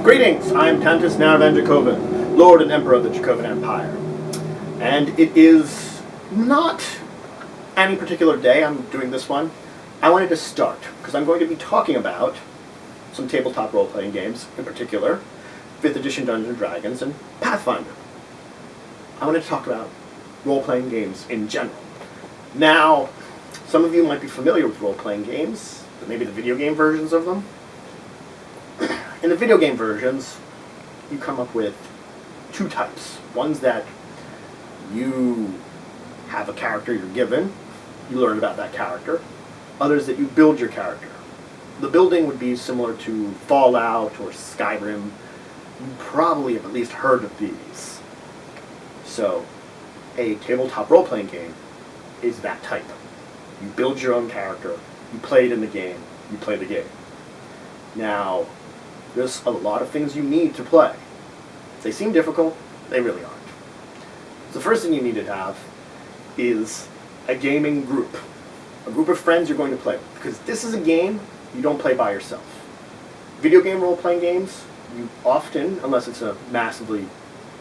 Greetings, I am Countess Naravan Dracovin, Lord and Emperor of the Dracovin Empire. And it is not any particular day I'm doing this one. I wanted to start, because I'm going to be talking about some tabletop role-playing games, in particular, 5th edition Dungeons & Dragons, and Pathfinder. I wanted to talk about role-playing games in general. Now, some of you might be familiar with role-playing games, but maybe the video game versions of them. In the video game versions, you come up with two types. Ones that you have a character you're given, you learn about that character. Others that you build your character. The building would be similar to Fallout or Skyrim. You probably have at least heard of these. So, a tabletop role-playing game is that type. You build your own character, you play it in the game, you play the game. Now, there's a lot of things you need to play. If they seem difficult, they really aren't. The first thing you need to have is a gaming group. A group of friends you're going to play with. Because this is a game you don't play by yourself. Video game role-playing games, you often, unless it's an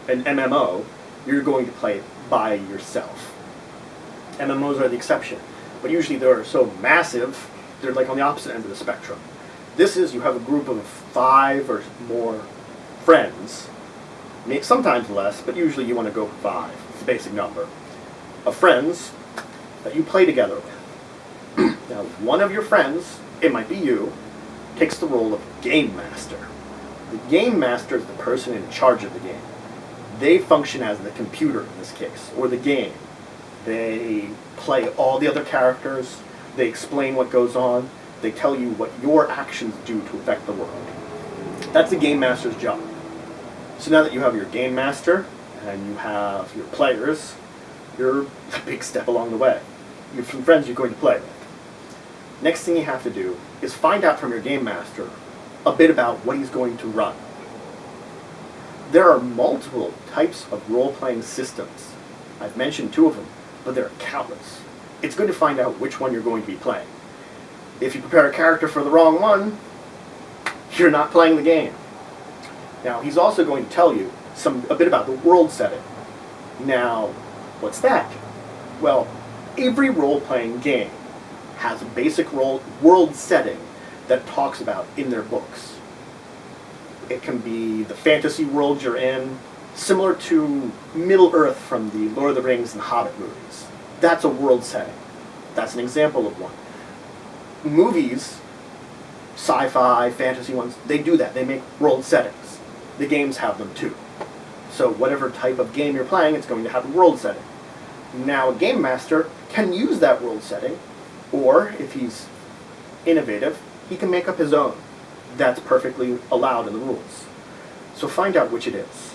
MMO, you're going to play it by yourself. MMOs are the exception. But usually they're so massive, they're like on the opposite end of the spectrum. This is, you have a group of 5 or more friends, sometimes less, but usually you want to go for 5. It's the basic number of friends that you play together with. Now, one of your friends, it might be you, takes the role of Game Master. The Game Master is the person in charge of the game. They function as the computer in this case, or the game. They play all the other characters, they explain what goes on, they tell you what your actions do to affect the world. That's the Game Master's job. So now that you have your Game Master, and you have your players, you're a big step along the way. You have some friends you're going to play with. Next thing you have to do is find out from your Game Master a bit about what he's going to run. There are multiple types of role-playing systems. I've mentioned 2 of them, but there are countless. It's good to find out which one you're going to be playing. If you prepare a character for the wrong one, you're not playing the game. Now, he's also going to tell you a bit about the world setting. Now, what's that? Well, every role-playing game has a basic world setting that talks about in their books. It can be the fantasy world you're in, similar to Middle-earth from the Lord of the Rings and Hobbit movies. That's a world setting. That's an example of one. Movies, sci-fi, fantasy ones, they do that. They make world settings. The games have them too. So whatever type of game you're playing, it's going to have a world setting. Now a Game Master can use that world setting, or if he's innovative, he can make up his own. That's perfectly allowed in the rules. So find out which it is.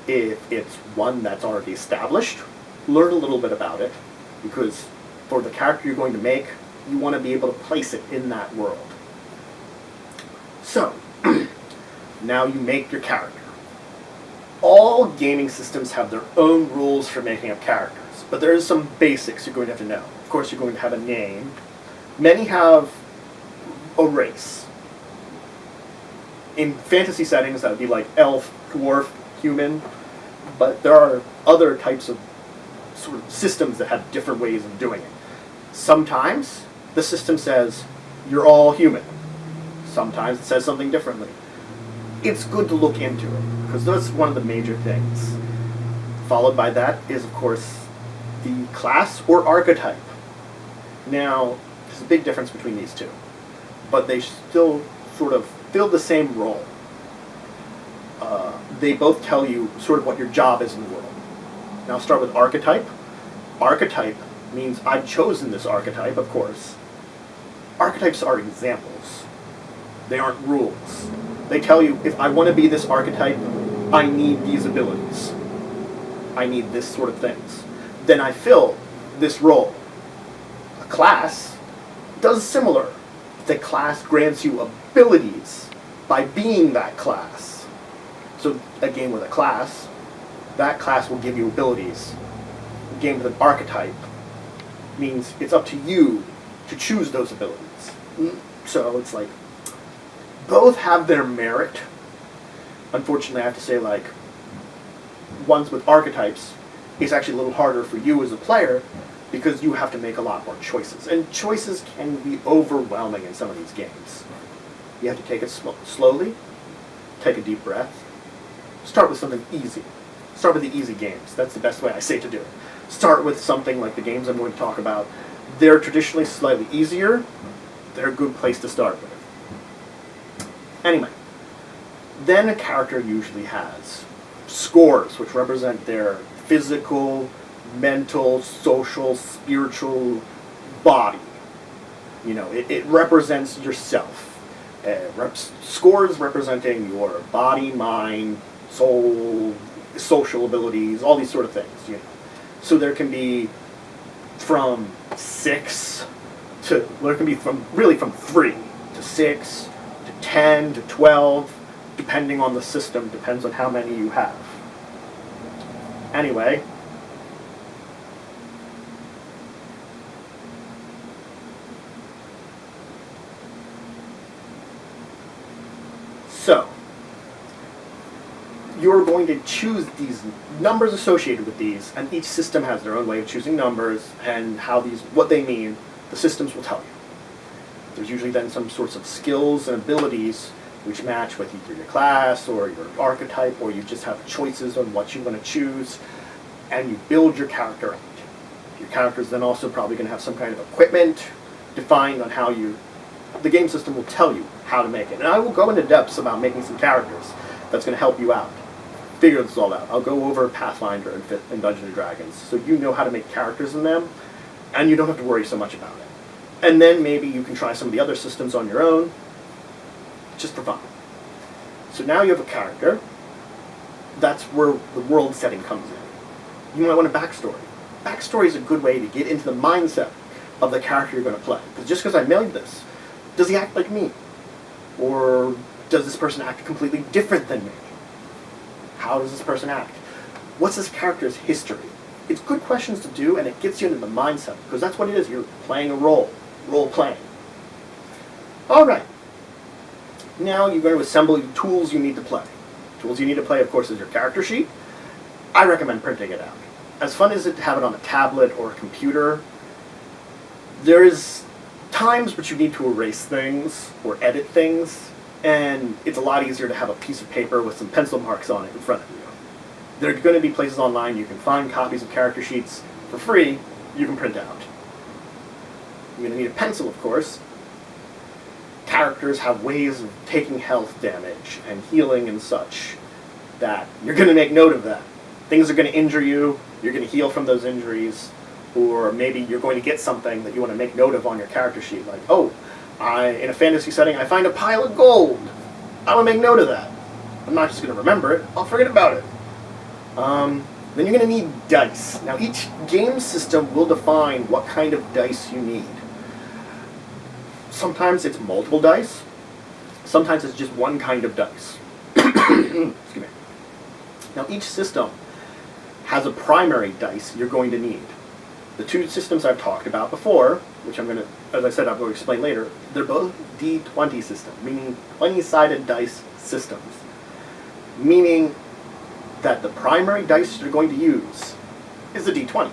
If it's one that's already established, learn a little bit about it, because for the character you're going to make, you want to be able to place it in that world. So, now you make your character. All gaming systems have their own rules for making up characters, but there is some basics you're going to have to know. Of course, you're going to have a name. Many have a race. In fantasy settings, that would be like elf, dwarf, human, but there are other types of sort of systems that have different ways of doing it. Sometimes the system says, you're all human. Sometimes it says something differently. It's good to look into it, because that's one of the major things. Followed by that is, of course, the class or archetype. Now, there's a big difference between these two, but they still sort of fill the same role. They both tell you sort of what your job is in the world. Now I'll start with archetype. Archetype means I've chosen this archetype, of course. Archetypes are examples. They aren't rules. They tell you, if I want to be this archetype, I need these abilities. I need this sort of things. Then I fill this role. A class does similar. The class grants you abilities by being that class. So a game with a class, that class will give you abilities. A game with an archetype means it's up to you to choose those abilities. So it's like, both have their merit, Unfortunately, I have to say, like, ones with archetypes, it's actually a little harder for you as a player because you have to make a lot more choices. And choices can be overwhelming in some of these games. You have to take it slowly, take a deep breath, start with something easy. Start with the easy games. That's the best way I say to do it. Start with something like the games I'm going to talk about. They're traditionally slightly easier. They're a good place to start with. Anyway, then a character usually has scores, which represent their physical, mental, social, spiritual body. You know, it represents yourself. Scores representing your body, mind, soul, social abilities, all these sort of things. You know, so there can be from 6 to, well, it can be from 3 to 6 to 10 to 12, depending on the system, depends on how many you have. Anyway, so you're going to choose these numbers associated with these, and each system has their own way of choosing numbers and how these, what they mean, the systems will tell you. There's usually then some sorts of skills and abilities which match with either your class or your archetype, or you just have choices on what you want to choose, and you build your character out. Your character is then also probably going to have some kind of equipment defined on how you, the game system will tell you how to make it. And I will go into depths about making some characters. That's going to help you out. Figure this all out. I'll go over Pathfinder and Dungeons & Dragons, so you know how to make characters in them, and you don't have to worry so much about it. And then maybe you can try some of the other systems on your own, just for fun. So now you have a character. That's where the world setting comes in. You might want a backstory. Backstory is a good way to get into the mindset of the character you're going to play. Because just because I made this, does he act like me? Or does this person act completely different than me? How does this person act? What's this character's history? It's good questions to do, and it gets you into the mindset, because that's what it is. You're playing a role playing. All right. Now you're going to assemble the tools you need to play. Tools you need to play, of course, is your character sheet. I recommend printing it out. As fun as it to have it on a tablet or a computer, there is times which you need to erase things or edit things, and it's a lot easier to have a piece of paper with some pencil marks on it in front of you. There are going to be places online you can find copies of character sheets for free you can print out. You're going to need a pencil, of course. Characters have ways of taking health damage and healing and such that you're going to make note of that. Things are going to injure you, you're going to heal from those injuries, or maybe you're going to get something that you want to make note of on your character sheet, like, oh, in a fantasy setting, I find a pile of gold. I want to make note of that. I'm not just going to remember it, I'll forget about it. Then you're going to need dice. Now, each game system will define what kind of dice you need. Sometimes it's multiple dice. Sometimes it's just one kind of dice. Excuse me. Now, each system has a primary dice you're going to need. The two systems I've talked about before, which I'm going to, as I said, I'm going to explain later, they're both D20 systems, meaning 20-sided dice systems. Meaning that the primary dice you're going to use is the D20.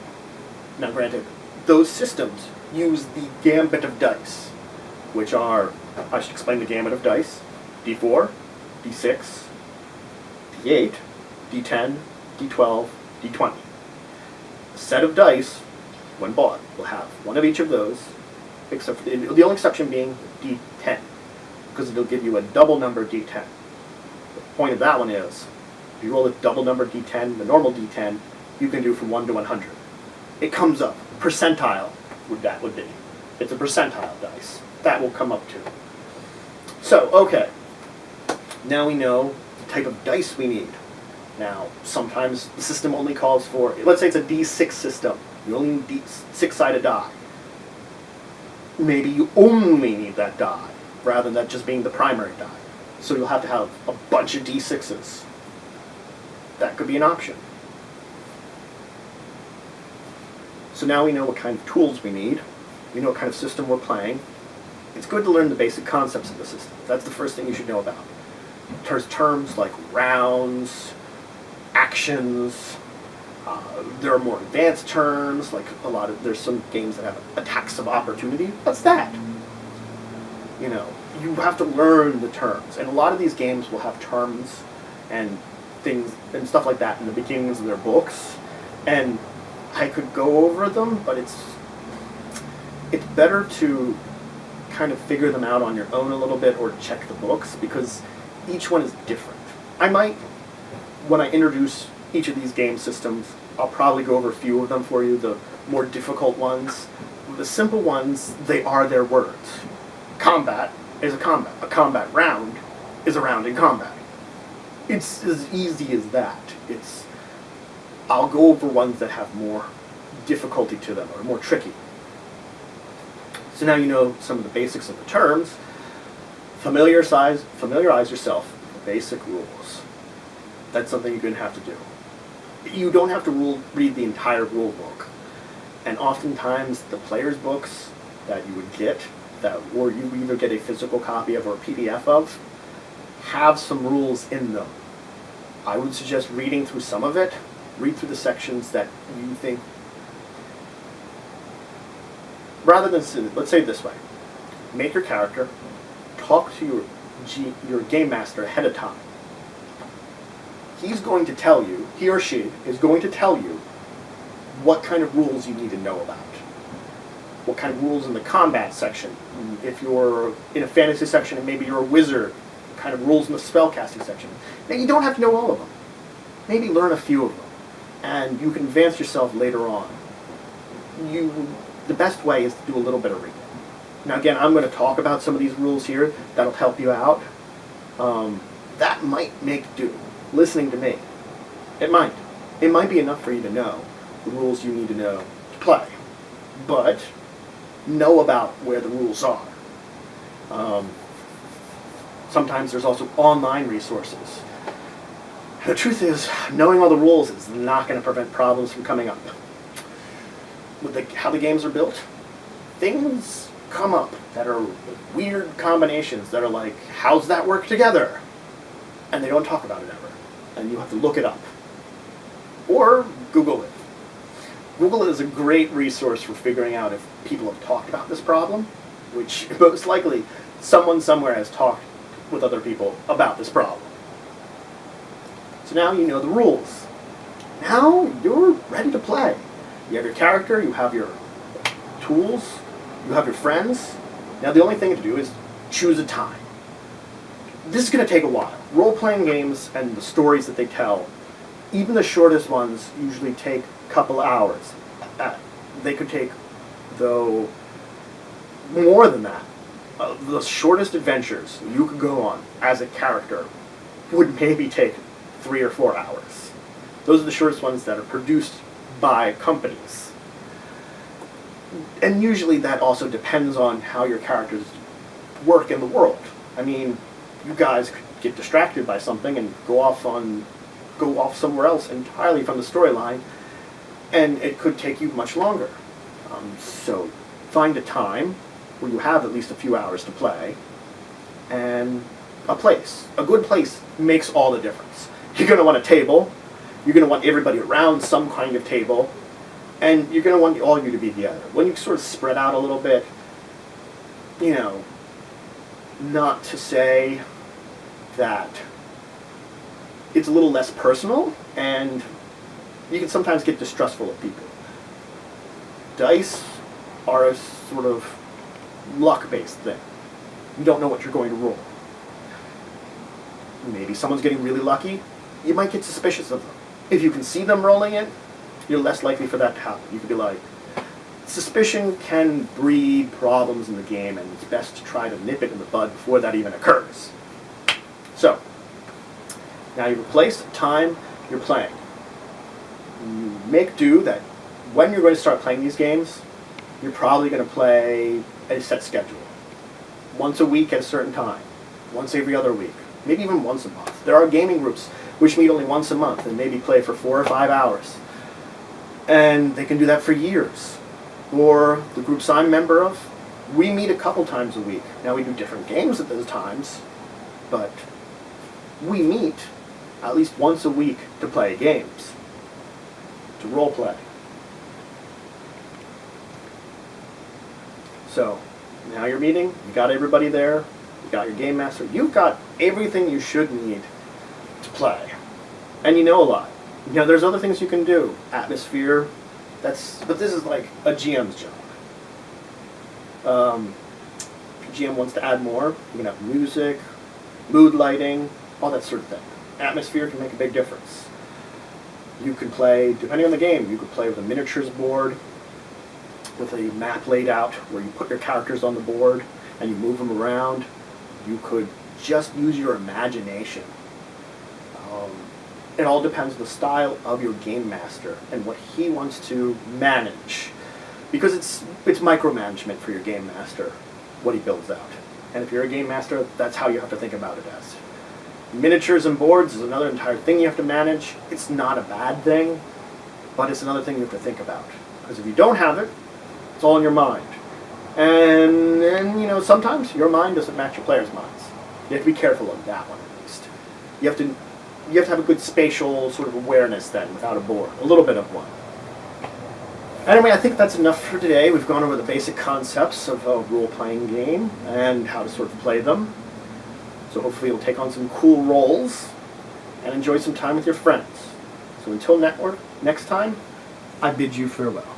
Now, granted, those systems use the gambit of dice, which are, I should explain the gambit of dice, D4, D6, D8, D10, D12, D20. A set of dice, when bought, will have one of each of those, except for the only exception being D10, because it'll give you a double number D10. The point of that one is, if you roll a double number D10, the normal D10, you can do from 1 to 100. It comes up. Percentile would be. It's a percentile dice. That will come up to. So, okay. Now we know the type of dice we need. Now, sometimes the system only calls for, let's say it's a D6 system. You only need six-sided die. Maybe you only need that die, rather than that just being the primary die. So you'll have to have a bunch of D6s. That could be an option. So now we know what kind of tools we need. We know what kind of system we're playing. It's good to learn the basic concepts of the system. That's the first thing you should know about. There's terms like rounds, actions. There are more advanced terms, like there's some games that have attacks of opportunity. What's that? You know, you have to learn the terms. And a lot of these games will have terms and things and stuff like that in the beginnings of their books. And I could go over them, but it's better to kind of figure them out on your own a little bit or check the books, because each one is different. I might, when I introduce each of these game systems, I'll probably go over a few of them for you, the more difficult ones. The simple ones, they are their words. Combat is a combat. A combat round is a round in combat. It's as easy as that. I'll go over ones that have more difficulty to them, or more tricky. So now you know some of the basics of the terms. Familiarize yourself with the basic rules. That's something you're going to have to do. You don't have to read the entire rule book. And oftentimes the player's books that you would get, or you either get a physical copy of or a PDF of, have some rules in them. I would suggest reading through some of it. Read through the sections that you think, rather than, let's say it this way, make your character, talk to your game master ahead of time. He's going to tell you, he or she is going to tell you what kind of rules you need to know about. What kind of rules in the combat section. If you're in a fantasy section and maybe you're a wizard, what kind of rules in the spellcasting section. Now you don't have to know all of them. Maybe learn a few of them, and you can advance yourself later on. The best way is to do a little bit of reading. Now again, I'm going to talk about some of these rules here that'll help you out. That might make do. Listening to me. It might. It might be enough for you to know the rules you need to know to play. But know about where the rules are. Sometimes there's also online resources. The truth is, knowing all the rules is not going to prevent problems from coming up. With how the games are built, things come up that are weird combinations that are like, how's that work together? And they don't talk about it ever. And you have to look it up. Or Google it. Google is a great resource for figuring out if people have talked about this problem, which most likely someone somewhere has talked with other people about this problem. So now you know the rules. Now you're ready to play. You have your character, you have your tools, you have your friends. Now the only thing to do is choose a time. This is going to take a while. Role-playing games and the stories that they tell, even the shortest ones, usually take a couple hours. They could take, though, more than that. The shortest adventures you could go on as a character would maybe take 3 or 4 hours. Those are the shortest ones that are produced by companies. And usually that also depends on how your characters work in the world. I mean, you guys could get distracted by something and go off somewhere else entirely from the storyline, and it could take you much longer. So find a time where you have at least a few hours to play, and a place. A good place makes all the difference. You're going to want a table, you're going to want everybody around some kind of table, and you're going to want all of you to be together. When you sort of spread out a little bit, you know, not to say that it's a little less personal, and you can sometimes get distrustful of people. Dice are a sort of luck-based thing. You don't know what you're going to roll. Maybe someone's getting really lucky, you might get suspicious of them. If you can see them rolling it, you're less likely for that to happen. You could be like, suspicion can breed problems in the game, and it's best to try to nip it in the bud before that even occurs. So, now you've replaced the time you're playing. You make do that when you're going to start playing these games, you're probably going to play a set schedule. Once a week at a certain time. Once every other week. Maybe even once a month. There are gaming groups which meet only once a month and maybe play for 4 or 5 hours. And they can do that for years. Or the groups I'm a member of, we meet a couple times a week. Now we do different games at those times, but we meet at least once a week to play games, to role play. So, now you're meeting, you got everybody there, you got your game master, you've got everything you should need to play. And you know a lot. You know, there's other things you can do. Atmosphere, but this is like a GM's job. If your GM wants to add more, you can have music, mood lighting, all that sort of thing. Atmosphere can make a big difference. You can play, depending on the game, you could play with a miniatures board, with a map laid out where you put your characters on the board and you move them around. You could just use your imagination. It all depends on the style of your game master and what he wants to manage. Because it's micromanagement for your game master, what he builds out. And if you're a game master, that's how you have to think about it as. Miniatures and boards is another entire thing you have to manage. It's not a bad thing, but it's another thing you have to think about. Because if you don't have it, it's all in your mind. And you know, sometimes your mind doesn't match your players' minds. You have to be careful of that one at least. You have to have a good spatial sort of awareness then without a board. A little bit of one. Anyway, I think that's enough for today. We've gone over the basic concepts of a role-playing game and how to sort of play them. So hopefully you'll take on some cool roles and enjoy some time with your friends. So until next time, I bid you farewell.